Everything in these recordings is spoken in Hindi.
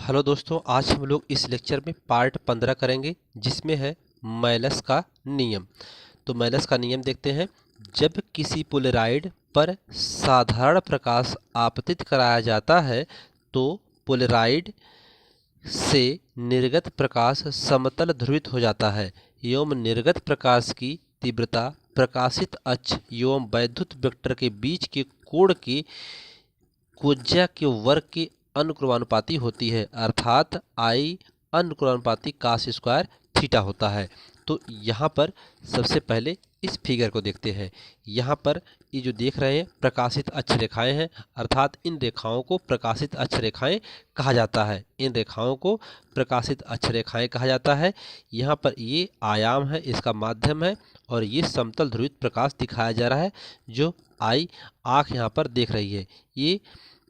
हेलो दोस्तों, आज हम लोग इस लेक्चर में पार्ट 15 करेंगे जिसमें है मैलस का नियम। तो मैलस का नियम देखते हैं। जब किसी पोलेराइड पर साधारण प्रकाश आपतित कराया जाता है तो पोलेराइड से निर्गत प्रकाश समतल ध्रुवित हो जाता है एवं निर्गत प्रकाश की तीव्रता प्रकाशित अक्ष एवं वैद्युत वेक्टर के बीच के कोण के कोज्या के वर्ग के अनुक्रमानुपाती होती है, अर्थात आई अनुक्रमानुपाती कास स्क्वायर थीटा होता है। तो यहाँ पर सबसे पहले इस फिगर को देखते हैं। यहाँ पर ये जो देख रहे हैं प्रकाशित अक्ष रेखाएं हैं, अर्थात इन रेखाओं को प्रकाशित अक्ष रेखाएं कहा जाता है। इन रेखाओं को प्रकाशित अक्ष रेखाएं कहा जाता है। यहाँ पर ये आयाम है, इसका माध्यम है और ये समतल ध्रुवित प्रकाश दिखाया जा रहा है जो आई आँख यहाँ पर देख रही है। ये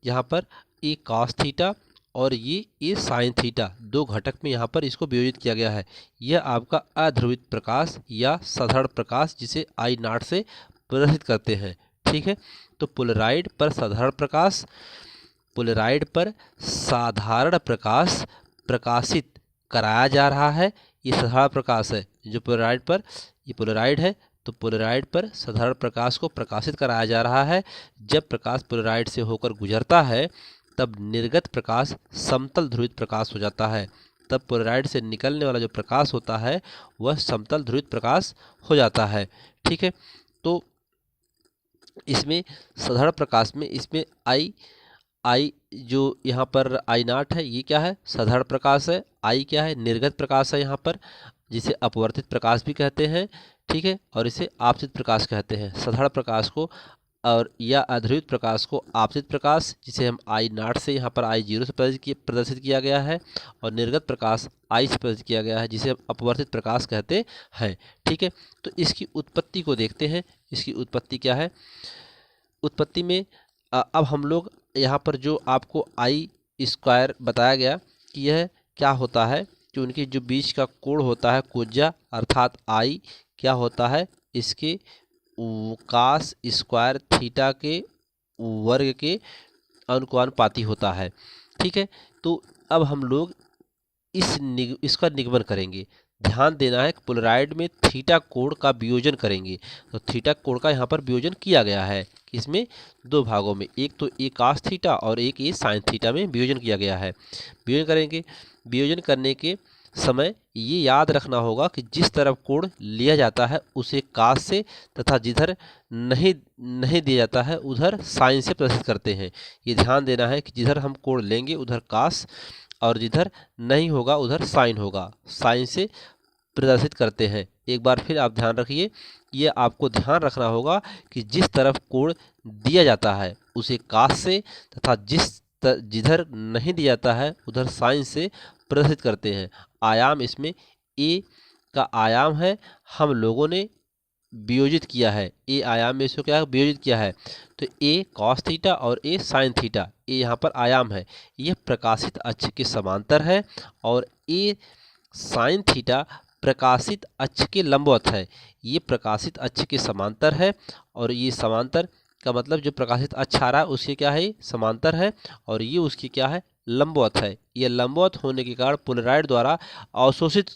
यहाँ पर ए कॉस थीटा और ये साइन थीटा दो घटक में यहाँ पर इसको वियोजित किया गया है। यह आपका अध्रुवित प्रकाश या साधारण प्रकाश जिसे आई नॉट से प्रदर्शित करते हैं। ठीक है, तो पोलराइड पर साधारण प्रकाश, पोलराइड पर साधारण प्रकाश प्रकाशित कराया जा रहा है। ये साधारण प्रकाश है जो पोलराइड पर, ये पोलराइड है तो पोलराइड पर साधारण प्रकाश को प्रकाशित कराया जा रहा है। जब प्रकाश पोलराइड से होकर गुजरता है तब निर्गत प्रकाश समतल ध्रुवित प्रकाश हो जाता है। तब पोलराइड से निकलने वाला जो प्रकाश होता है वह समतल ध्रुवित प्रकाश हो जाता है। ठीक है, तो इसमें साधारण प्रकाश में इसमें आई जो यहाँ पर आई नॉट है ये क्या है, साधारण प्रकाश है। आई क्या है, निर्गत प्रकाश है यहाँ पर, जिसे अपवर्तित प्रकाश भी कहते हैं। ठीक है, और इसे आपतित प्रकाश कहते हैं। साधारण प्रकाश को और या अध्रुवित प्रकाश को आपतित प्रकाश, जिसे हम आई नॉट से यहाँ पर आई जीरो से प्रदर्शित किया गया है, और निर्गत प्रकाश आई से प्रदर्शित किया गया है जिसे हम अपवर्तित प्रकाश कहते हैं। ठीक है, तो इसकी उत्पत्ति को देखते हैं। इसकी उत्पत्ति क्या है। उत्पत्ति में अब हम लोग यहाँ पर जो आपको आई स्क्वायर बताया गया कि यह क्या होता है कि उनके जो बीच का कोण होता है कोज्या, अर्थात आई क्या होता है, इसके कास स्क्वायर थीटा के वर्ग के अनुपाती होता है। ठीक है, तो अब हम लोग इसका निगमन करेंगे। ध्यान देना है कि पोलराइड में थीटा कोण का वियोजन करेंगे। तो थीटा कोण का यहाँ पर वियोजन किया गया है, इसमें दो भागों में, एक तो ए कास थीटा और एक ए साइन थीटा में वियोजन किया गया है। वियोजन करेंगे। वियोजन करने के समय ये याद रखना होगा कि जिस तरफ कोण लिया जाता है उसे कास से तथा जिधर नहीं दिया जाता है उधर साइन से प्रदर्शित करते हैं। ये ध्यान देना है कि जिधर हम कोण लेंगे उधर कास और जिधर नहीं होगा उधर साइन होगा, साइन से प्रदर्शित करते हैं। एक बार फिर आप ध्यान रखिए, ये आपको ध्यान रखना होगा कि जिस तरफ कोण दिया जाता है उसे कास से तथा जिधर नहीं दिया जाता है उधर साइन से प्रदर्शित करते हैं। आयाम इसमें ए का आयाम है, हम लोगों ने वियोजित किया है। ए आयाम में इसको क्या वियोजित किया है, तो ए कॉस थीटा और ए साइन थीटा, ए यहाँ पर आयाम है। यह प्रकाशित अक्ष के समांतर है और ए साइन थीटा प्रकाशित अक्ष के लंबवत है। ये प्रकाशित अक्ष के समांतर है और ये समांतर का मतलब जो प्रकाशित अक्ष आ रहा है उसके क्या है, समांतर है, और ये उसकी क्या है, लंबवत है। ये लंबवत होने के कारण पोलराइड द्वारा अवशोषित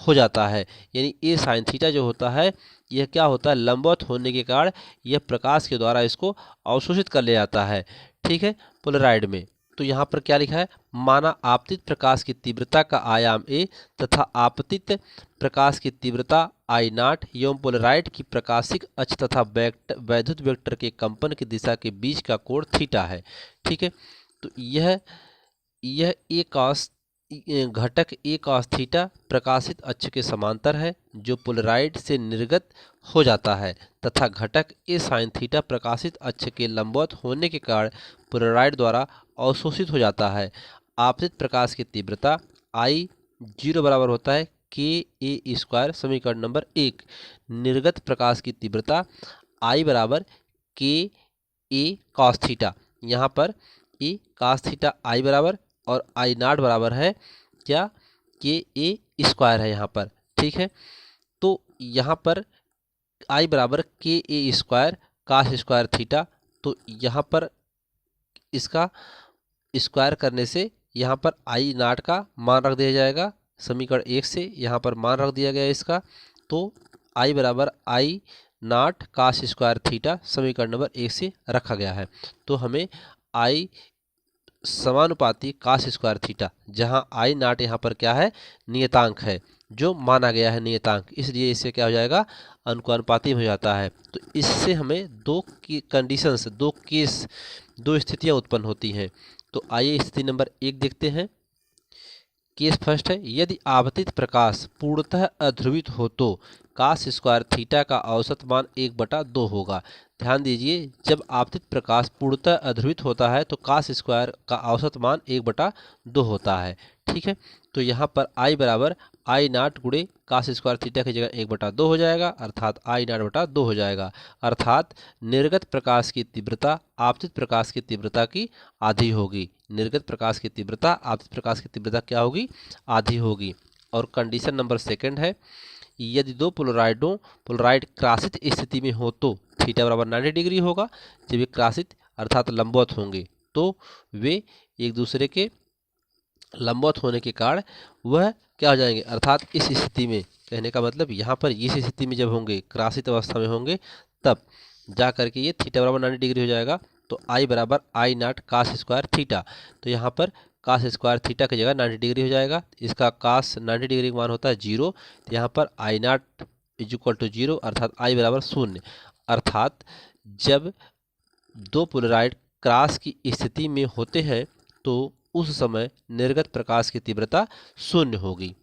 हो जाता है। यानी ए साइन थीटा जो होता है यह क्या होता है, लंबवत होने के कारण यह प्रकाश के द्वारा इसको अवशोषित कर ले जाता है। ठीक है, पोलराइड में तो यहाँ पर क्या लिखा है, माना आपतित प्रकाश की तीव्रता का आयाम ए तथा आपतित प्रकाश की तीव्रता आई नॉट एवं पोलराइड की प्रकाशिक अक्ष तथा वैद्युत वेक्टर के कंपन की दिशा के बीच का कोण थीटा है। ठीक है, तो यह ए कॉस घटक ए कॉस थीटा प्रकाशित अक्ष के समांतर है जो पोलराइड से निर्गत हो जाता है तथा घटक ए साइन थीटा प्रकाशित अक्ष के लंबवत होने के कारण पोलराइड द्वारा अवशोषित हो जाता है। आपतित प्रकाश की तीव्रता आई जीरो बराबर होता है के ए स्क्वायर, समीकरण नंबर 1। निर्गत प्रकाश की तीव्रता आई बराबर के ए कॉस थीटा, यहाँ पर ए कॉस थीटा आई बराबर और आई नॉट बराबर है क्या, के ए स्क्वायर है यहाँ पर। ठीक है, तो यहाँ पर आई बराबर के ए स्क्वायर कास स्क्वायर थीटा, तो यहाँ पर इसका स्क्वायर करने से यहाँ पर आई नाट का मान रख दिया जाएगा समीकरण 1 से, यहाँ पर मान रख दिया गया इसका। तो आई बराबर आई नाट कास स्क्वायर थीटा समीकरण नंबर 1 से रखा गया है। तो हमें आई समानुपाती कास स्क्वायर थीटा, जहाँ आई नाट यहाँ पर क्या है, नियतांक है जो माना गया है नियतांक, इसलिए इससे क्या हो जाएगा, अनुपाती हो जाता है। तो इससे हमें दो की कंडीशंस, दो केस, दो स्थितियां उत्पन्न होती हैं। तो आइए स्थिति नंबर 1 देखते हैं। केस फर्स्ट है, यदि आपतित प्रकाश पूर्णतः अध्रुवित हो तो कास स्क्वायर थीटा का औसत मान 1/2 होगा। ध्यान दीजिए, जब आपतित प्रकाश पूर्णतः अध्रुवित होता है तो कास स्क्वायर का औसत मान 1/2 होता है। ठीक है, तो यहाँ पर आई बराबर आई नाट गुणे कास स्क्वायर थीटा की जगह 1/2 हो जाएगा, अर्थात आई नाट बटा 2 हो जाएगा। अर्थात निर्गत प्रकाश की तीव्रता आपतित प्रकाश की तीव्रता की आधी होगी। निर्गत प्रकाश की तीव्रता आपतित प्रकाश की तीव्रता क्या होगी, आधी होगी। और कंडीशन नंबर 2 है, यदि दो पोलराइड क्रासित स्थिति में हो तो थीटा बराबर 90 डिग्री होगा। जब ये क्रासित अर्थात लंबवत होंगे तो वे एक दूसरे के लंबवत होने के कारण वह क्या हो जाएंगे, अर्थात इस स्थिति में, कहने का मतलब यहाँ पर इस स्थिति में जब होंगे, क्रासित अवस्था में होंगे, तब जा करके ये थीटा बराबर 90 डिग्री हो जाएगा। तो आई बराबर आई नाट कास स्क्वायर थीटा, तो यहाँ पर कास स्क्वायर थीटा की जगह 90 डिग्री हो जाएगा। इसका कास 90 डिग्री का मान होता है 0, तो यहाँ पर आई नाट इज इक्वल टू 0, अर्थात आई बराबर 0। अर्थात जब दो पोलराइड क्रॉस की स्थिति में होते हैं तो उस समय निर्गत प्रकाश की तीव्रता 0 होगी।